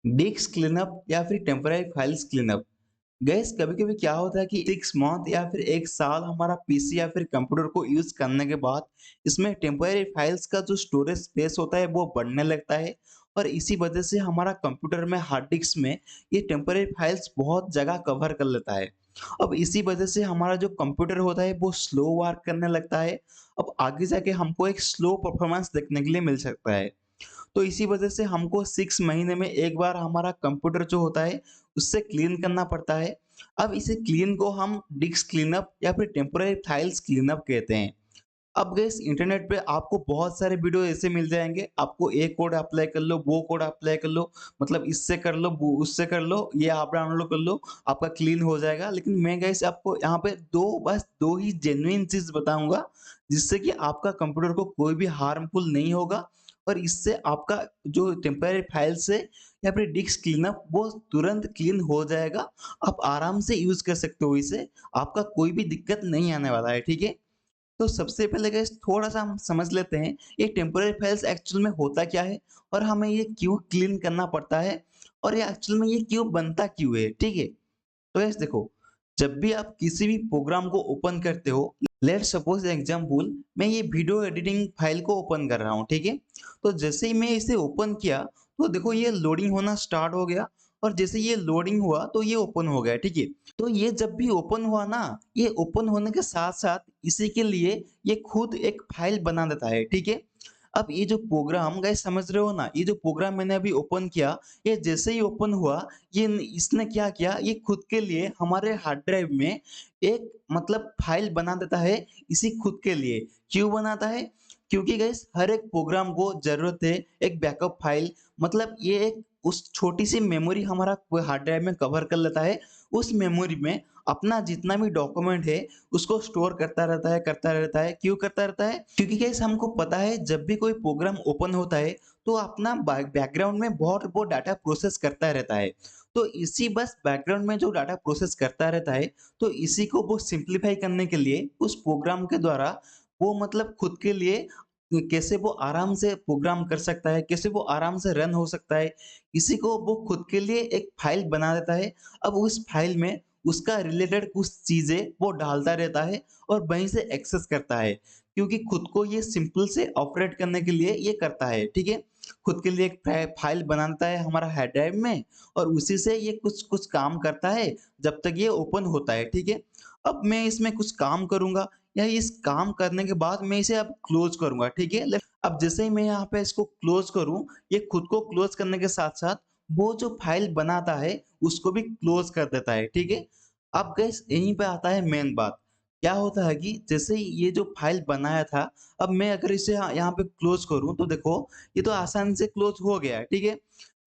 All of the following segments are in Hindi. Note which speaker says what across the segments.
Speaker 1: डिस्क क्लीनअप या फिर टेम्पररी फाइल्स क्लीनअप। गैस कभी-कभी क्या होता है कि 6 मंथ या फिर 1 साल हमारा पीसी या फिर कंप्यूटर को यूज़ करने के बाद इसमें टेम्पररी फाइल्स का जो स्टोरेज स्पेस होता है वो बढ़ने लगता है और इसी वजह से हमारा कंप्यूटर में हार्ड डिस्क में ये टेम्पररी फाइल्स बहुत जगह कवर कर लेता है। अब इसी वजह से हमारा जो कंप्यूटर होता है वो स्लो वर्क करने लगता है। अब आगे जाके हमको एक स्लो परफॉर्मेंस देखने के लिए मिल सकता है। तो इसी वजह से हमको 6 महीने में एक बार हमारा कंप्यूटर जो होता है, उससे क्लीन करना पड़ता है। अब इसे क्लीन को हम डिस्क क्लीनअप या फिर टेम्परेरी फाइल्स क्लीनअप कहते हैं। अब गाइस इंटरनेट पे आपको बहुत सारे वीडियो ऐसे मिल जाएँगे, आपको ये कोड अप्लाई कर लो, वो कोड अप्लाई कर लो, मतलब इससे कर लो, वो उससे कर लो, ये आप डाउनलोड कर लो, आपका क्लीन हो जाएगा। लेकिन मैं गाइस आपको यहाँ पे 2 बस 2 ही जेन्युइन चीज़ बताऊँगा, जिससे कि आपका कंप्यूटर को कोई भी हार्मफुल नहीं होगा और इससे आपका जो टेम्परेरी फाइल्स है या फिर डिस्क क्लीनअप वो तुरंत क्लीन हो जाएगा। आप आराम से यूज़ कर सकते हो इसे, आपका कोई भी दिक्कत नहीं आने वाला है, ठीक है? तो सबसे पहले गाइस थोड़ा-सा हम समझ लेते हैं, ये टेम्परेरी फाइल्स एक्चुअल में होता क्या है और हमें ये क्यों क्लीन करना पड़ता है और ये एक्चुअल में ये क्यों बनता क्यों है, ठीक है? तो गाइस देखो, जब भी आप किसी भी प्रोग्राम को ओपन करते हो, लेट्स सपोज एग्जांपल मैं ये वीडियो एडिटिंग फाइल को ओपन कर रहा हूँ, ठीक है? तो जैसे ही मैं इसे ओपन किया, तो देखो ये लोडिंग होना स्टार्ट हो गया और जैसे ये लोडिंग हुआ तो ये ओपन हो गया, ठीक है? तो ये जब भी ओपन हुआ ना, ये ओपन होने के साथ-साथ इसी के लिए ये खुद एक फाइल बना देता है, ठीक है? अब ये जो प्रोग्राम गाइस समझ रहे हो ना, ये जो प्रोग्राम मैंने अभी ओपन किया, ये जैसे ही ओपन हुआ, ये न इसने क्या किया, ये खुद के लिए हमारे हार्ड ड्राइव में एक मतलब फाइल बना देता है, इसी खुद के लिए। क्यों बनाता है? क्योंकि गाइस हर एक प्रोग्राम को ज़रूरत है एक बैकअप फाइल, मतलब ये एक उस छोटी-सी मेमोरी हमारा वो हार्ड ड्राइव में कवर कर लेता है। उस मेमोरी में अपना जितना भी डॉक्यूमेंट है, उसको स्टोर करता रहता है। क्यों करता रहता है? क्योंकि गाइस हमको पता है जब भी कोई प्रोग्राम ओपन होता है, तो अपना बैकग्राउंड में बहुत वो डाटा प्रोसेस करता रहता है। तो इसी बस बैकग्राउंड में जो डाटा प्रोसेस करता रहता है, तो इसी को वो सिंप्लीफाई करने के लिए उस प्रोग्राम के द्वारा वो मतलब खुद के लिए कैसे वो आराम से प्रोग्राम कर सकता है, कैसे वो आराम से रन हो सकता है, इसी को वो खुद के लिए एक फाइल बना देता है। अब उस फाइल में उसका रिलेटेड कुछ चीज़ें वो डालता रहता है और वहीं से एक्सेस करता है, क्योंकि खुद को ये सिंपल से ऑपरेट करने के लिए ये करता है, ठीक है? खुद के लिए एक फाइल बनाता है हमारा हार्ड ड्राइव में और उसी से ये कुछ-कुछ काम करता है, जब तक ये ओपन होता है, ठीक है? अब मैं इसमें कुछ काम करूँगा या इस काम करने के बाद मैं इसे अब क्लोज़ करूँगा, ठीक है? अब जैसे ही मैं यहाँ पे इसको क्लोज़ करूँ, ये खुद को क्लोज़ करने के साथ-साथ वो जो फाइल बनाता है, उसको भी क्लोज़ कर देता है, ठीक है? अब गाइस यहीं पे आता है मेन बात। क्या होता है कि जैसे ही ये जो फाइल बनाया था, अब मैं अगर इसे यहाँ पे क्लोज़ करूँ तो देखो, ये तो आसानी से क्लोज़ हो गया है, ठीक है?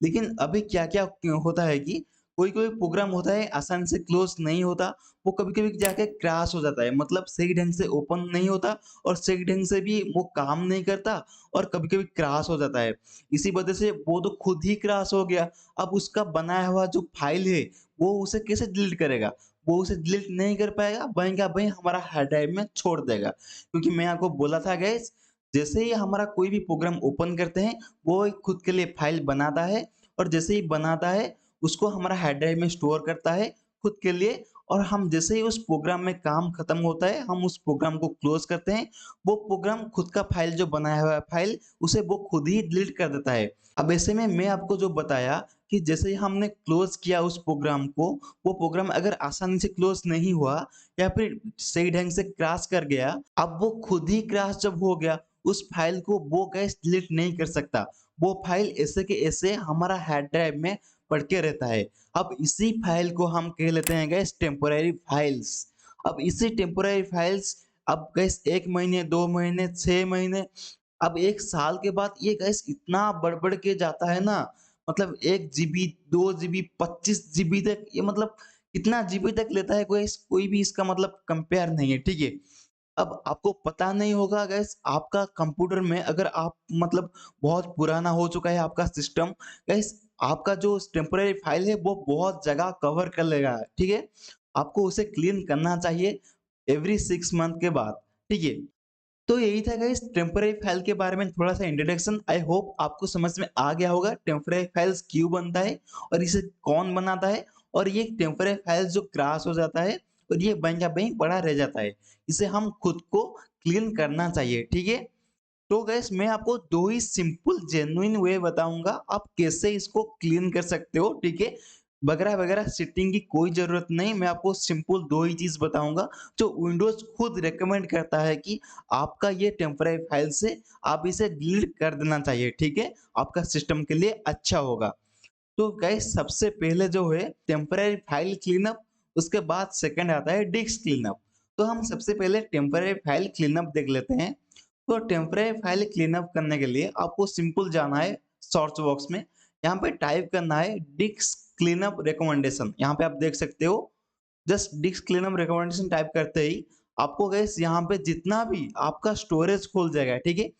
Speaker 1: लेकिन अभी क्या-क्या होता है कि कोई-कोई प्रोग्राम होता है आसानी से क्लोज़ नहीं होता, वो कभी-कभी जाके क्रैश हो जाता है, मतलब सही ढंग से ओपन नहीं होता और सही ढंग से भी वो काम नहीं करता और कभी-कभी क्रैश हो जाता है। इसी वजह से वो तो खुद ही क्रैश हो गया, अब उसका बनाया हुआ जो फाइल है, वो उसे कैसे डिलीट करेगा? वो उसे डिलीट नहीं कर पाएगा, वहीं का वहीं हमारा हार्ड ड्राइव में छोड़ देगा। क्योंकि मैं आपको बोला था गाइस, जैसे ही हमारा कोई भी प्रोग्राम ओपन करते हैं, वो एक खुद के लिए फाइल बनाता है और जैसे ही बनाता है, उसको हमारा हार्ड ड्राइव में स्टोर करता है खुद के लिए और हम जैसे ही उस प्रोग्राम में काम खत्म होता है, हम उस प्रोग्राम को क्लोज़ करते हैं। वो प्रोग्राम खुद का फाइल जो बनाया हुआ है फाइल, उसे वो खुद ही डिलीट कर देता है। अब ऐसे में मैं आपको जो बताया कि जैसे ही हमने क्लोज़ किया उस प्रोग्राम को, वो प्रोग्राम अगर आसानी से क्लोज़ नहीं हुआ या फिर सही ढंग से क्रैश कर गया, अब वो खुद ही क्रैश जब हो गया, उस फाइल को वो गैस डिलीट नहीं कर सकता। वो फाइल ऐसे के ऐसे हमारा हार्ड ड्राइव में पड़ के रहता है। अब इसी फाइल को हम कह लेते हैं गैस टेम्पोरेरी फाइल्स। अब इसी टेम्पोरेरी फाइल्स अब गैस 1 महीने, 2 महीने, 6 महीने, अब 1 साल के बाद ये गैस इतना बढ़-बढ़ के जाता है ना, मतलब 1 जीबी, 2 जीबी, 25 जीबी तक, ये मतलब कितना जीबी तक लेता है कोई भी इसका मतलब कंपेयर नहीं है, ठीक है? अब आपको पता नहीं होगा गाइस, आपका कंप्यूटर में अगर आप मतलब बहुत पुराना हो चुका है आपका सिस्टम, गाइस आपका जो टेम्परेरी फाइल है वो बहुत जगह कवर कर लेगा, ठीक है? आपको उसे क्लीन करना चाहिए एवरी 6 मंथ के बाद, ठीक है? तो यही था गाइस टेम्पररी फाइल के बारे में थोड़ा सा इंट्रोडक्शन। आई होप आपको समझ में आ गया होगा टेम्पररी फाइल्स क्यों बनता है और इसे कौन बनाता है, और ये टेम्पररी फाइल्स जो क्रैश हो जाता है और ये वहीं का वहीं पड़ा रह जाता है, इसे हम खुद को क्लीन करना चाहिए, ठीक है। तो गैस मैं आपको 2 ही सिंपल जेन्युइन वे बताऊँगा, आप कैसे इसको क्लीन कर सकते हो, ठीक है? वगैरह-वगैरह सेटिंग की कोई ज़रूरत नहीं, मैं आपको सिंपल 2 ही चीज़ बताऊँगा, जो विंडोज़ खुद रिकमेंड करता है कि आपका ये टेम्परेरी फाइल से आप इसे डिलीट कर देना चाहिए, ठीक है? आपका सिस्टम के लिए अच्छा होगा। तो गाइस सबसे पहले जो है टेम्परेरी फाइल क्लीनअप, उसके बाद सेकंड आता है डिस्क क्लीनअप। तो हम सबसे पहले टेम्परेरी फाइल क्लीनअप देख लेते हैं। तो टेम्परेरी फाइल क्लीनअप करने के लिए आपको सिंपल जाना है सर्च बॉक्स में, यहाँ पे टाइप करना है डिस्क क्लीनअप रिकमेंडेशन। यहाँ पे आप देख सकते हो, just disc cleanup recommendation type करते ही आपको गैस यहाँ पे जितना भी आपका स्टोरेज खुल जाएगा, ठीक है।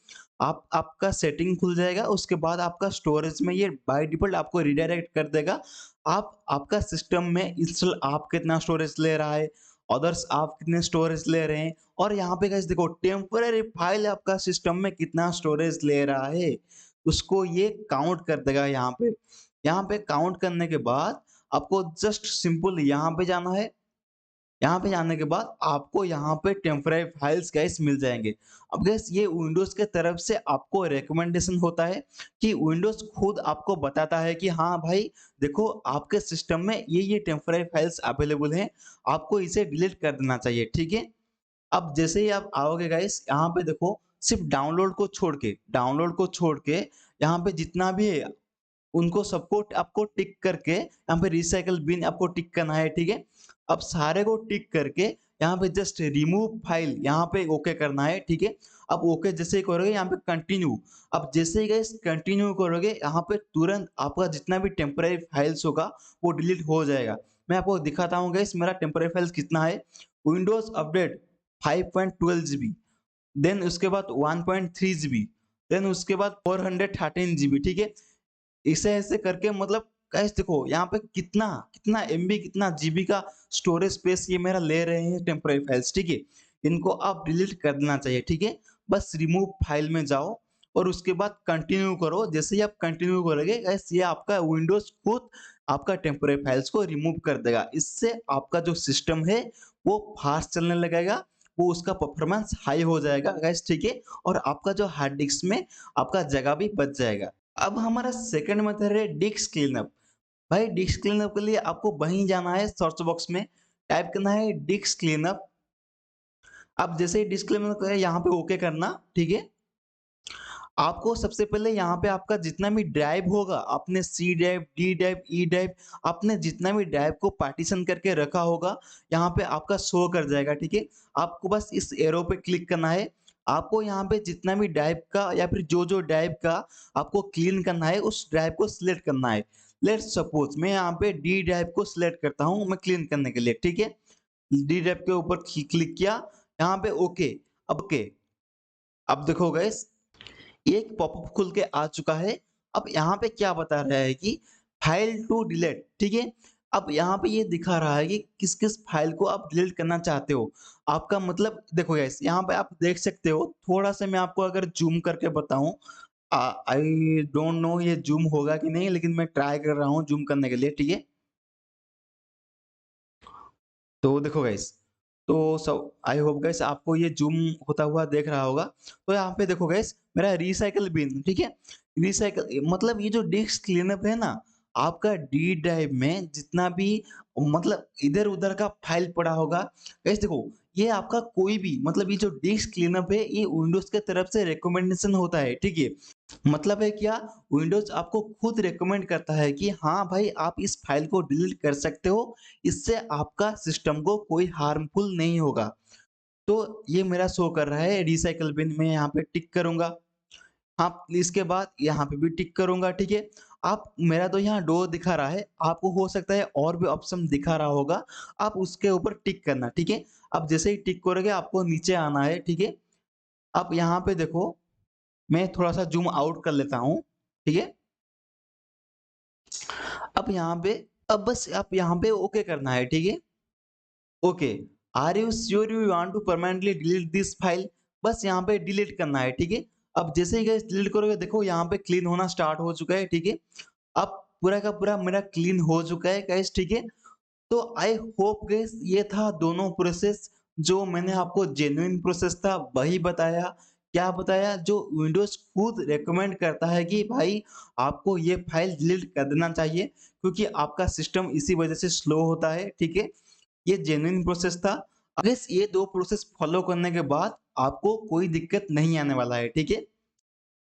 Speaker 1: आप आपका सेटिंग खुल जाएगा, उसके बाद आपका स्टोरेज में ये बाय डिफॉल्ट आपको रिडायरेक्ट कर देगा। आप आपका सिस्टम में इंस्टॉल आप कितना स्टोरेज ले रहा है, अदर्स आप कितने स्टोरेज ले रहे हैं, और यहाँ पे गैस देखो टेम्पररी फाइल आपका सिस्टम में कितना स्टोरेज ले रहा है, उसको ये काउंट कर देगा यहाँ पे। यहाँ पे काउंट करने के बाद आपको जस्ट सिंपल यहाँ पे जाना है। यहाँ पे जाने के बाद आपको यहाँ पे टेम्पररी फाइल्स गैस मिल जाएँगे। अब गैस ये विंडोज़ के तरफ से आपको रिकमेंडेशन होता है कि विंडोज़ खुद आपको बताता है कि हाँ भाई, देखो आपके सिस्टम में ये टेम्पररी फाइल्स अवेलेबल हैं, आपको इसे डिलीट कर देना चाहिए, ठीक है? अब जैसे ही आप आओगे गाइस यहाँ पे देखो, सिर्फ़ डाउनलोड को छोड़ के यहाँ पे जितना भी है उनको सबको आपको टिक करके यहाँ पे रिसाइकल बिन आपको टिक करना है, ठीक है। अब सारे को टिक करके यहाँ पे जस्ट रिमूव फाइल यहाँ पे ओके करना है, ठीक है। अब ओके जैसे ही करोगे यहाँ पे कंटिन्यू, अब जैसे ही गाइस कंटिन्यू करोगे यहाँ पे तुरंत आपका जितना भी टेम्पररी फाइल्स होगा वो डिलीट हो जाएगा। मैं आपको दिखाता हूँ गाइस मेरा टेम्पररी फाइल्स कितना है। विंडोज अपडेट 5.12 जीबी, देन उसके बाद 1.3 जीबी, देन उसके बाद 413 जीबी, ठीक है। ऐसे ऐसे करके मतलब गाइस देखो यहाँ पे कितना कितना एमबी कितना जीबी का स्टोरेज स्पेस ये मेरा ले रहे हैं टेम्पररी फाइल्स, ठीक है। इनको आप डिलीट कर देना चाहिए, ठीक है। बस रिमूव फाइल में जाओ और उसके बाद कंटिन्यू करो। जैसे ही आप कंटिन्यू करोगे गाइस ये आपका विंडोज खुद आपका टेम्पररी फाइल्स को रिमूव कर देगा। इससे आपका जो सिस्टम है वो फास्ट चलने लगेगा, वो उसका परफॉर्मेंस हाई हो जाएगा गाइस, ठीक है। और आपका जो हार्ड डिस्क में आपका जगह भी बच जाएगा। अब हमारा सेकंड मेथड है डिस्क क्लीनअप। भाई डिस्क क्लीनअप के लिए आपको वहीं जाना है सर्च बॉक्स में, टाइप करना है डिस्क क्लीनअप। अब जैसे ही डिस्क क्लीनअप करें यहाँ पे ओके करना, ठीक है। आपको सबसे पहले यहाँ पे आपका जितना भी ड्राइव होगा, आपने C drive, D drive, E drive, आपने जितना भी ड्राइव को पार्टीशन करके रखा होगा, यहाँ पे आपका शो कर जाएगा, ठीक है। आपको बस इस एरो पे क्लिक करना है। आपको यहाँ पे जितना भी ड्राइव का या फिर जो ड्राइव का आपको क्लीन करना है, उस ड्राइव को सिलेक्ट करना है। लेट्स सपोज मैं यहाँ पे डी ड्राइव को सिलेक्ट करता हूँ मैं क्लीन करने के लिए, ठीक है। डी ड्राइव के ऊपर क्लिक किया, यहाँ पे ओके। अब ओके, अब देखो गाइस एक पॉपअप खुल के आ चुका है। अब यहाँ पे क्या बता रहा है कि फाइल टू डिलीट, ठीक है। अब यहाँ पे ये दिखा रहा है कि किस-किस फाइल को आप डिलीट करना चाहते हो। आपका मतलब देखो गाइस यहाँ पे आप देख सकते हो, थोड़ा-सा मैं आपको अगर ज़ूम करके बताऊँ, आई डोंट नो ये ज़ूम होगा कि नहीं, लेकिन मैं ट्राई कर रहा हूँ ज़ूम करने के लिए, ठीक है। तो देखो गाइस, तो सब आई होप गाइस आपको ये ज़ूम होता हुआ देख रहा होगा। तो यहाँ पे देखो गाइस मेरा रिसाइकिल बिन, ठीक है? रिसाइकिल मतलब ये जो डिस्क क्लीनअप है ना, आपका डी ड्राइव में जितना भी मतलब इधर-उधर का फाइल पड़ा होगा, गाइस देखो ये आपका कोई भी मतलब ये जो डिस्क क्लीनअप है ये विंडोज़ के तरफ से रिकमेंडेशन होता है, ठीक है? मतलब है क्या, विंडोज़ आपको खुद रिकमेंड करता है कि हाँ भाई आप इस फाइल को डिलीट कर सकते हो, इससे आपका सिस्टम को कोई हार्मफुल नहीं होगा। तो ये मेरा शो कर रहा है रिसाइकल बिन, मैं यहाँ पे टिक करूँगा। हाँ, इसके बाद यहाँ पे भी टिक करूँगा, ठीक है। आप मेरा तो यहाँ डोर दिखा रहा है, आपको हो सकता है और भी ऑप्शन दिखा रहा होगा, आप उसके ऊपर टिक करना, ठीक है। अब जैसे ही टिक करोगे आपको नीचे आना है, ठीक है। अब यहाँ पे देखो, मैं थोड़ा-सा ज़ूम आउट कर लेता हूँ, ठीक है। अब यहाँ पे अब बस आप यहाँ पे ओके करना है, ठीक है? Okay, are you sure you want to permanently delete this file? बस यहाँ पे डिलीट करना है, ठीक है? अब जैसे ही गाइस डिलीट करोगे देखो यहाँ पे क्लीन होना स्टार्ट हो चुका है, ठीक है? अब पूरा का पूरा मेरा क्लीन हो चुका है गाइस, ठीक है? तो आई होप गाइस ये था दोनों प्रोसेस जो मैंने आपको जेन्युइन प्रोसेस था वही बताया। क्या बताया? जो विंडोज़ खुद रिकमेंड करता है कि भाई आपको ये फाइल डिलीट कर देना चाहिए क्योंकि आपका सिस्टम इसी वजह से स्लो होता है, ठीक है? ये जेन्युइन प्रोसेस था। गाइस ये 2 प्रोसेस फॉलो करने के बाद आपको कोई दिक्कत नहीं आने वाला है, ठीक है?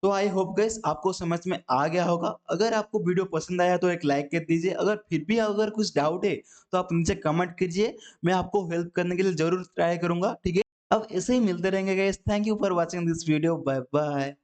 Speaker 1: तो आई होप गाइस आपको समझ में आ गया होगा। अगर आपको वीडियो पसंद आया तो एक लाइक कर दीजिए। अगर फिर भी अगर कुछ डाउट है तो आप नीचे कमेंट कीजिए। मैं आपको हेल्प करने के लिए ज़रूर ट्राई करूँगा, ठीक है? अब ऐसे ही मिलते रहेंगे guys. Thank you for watching this video. Bye bye.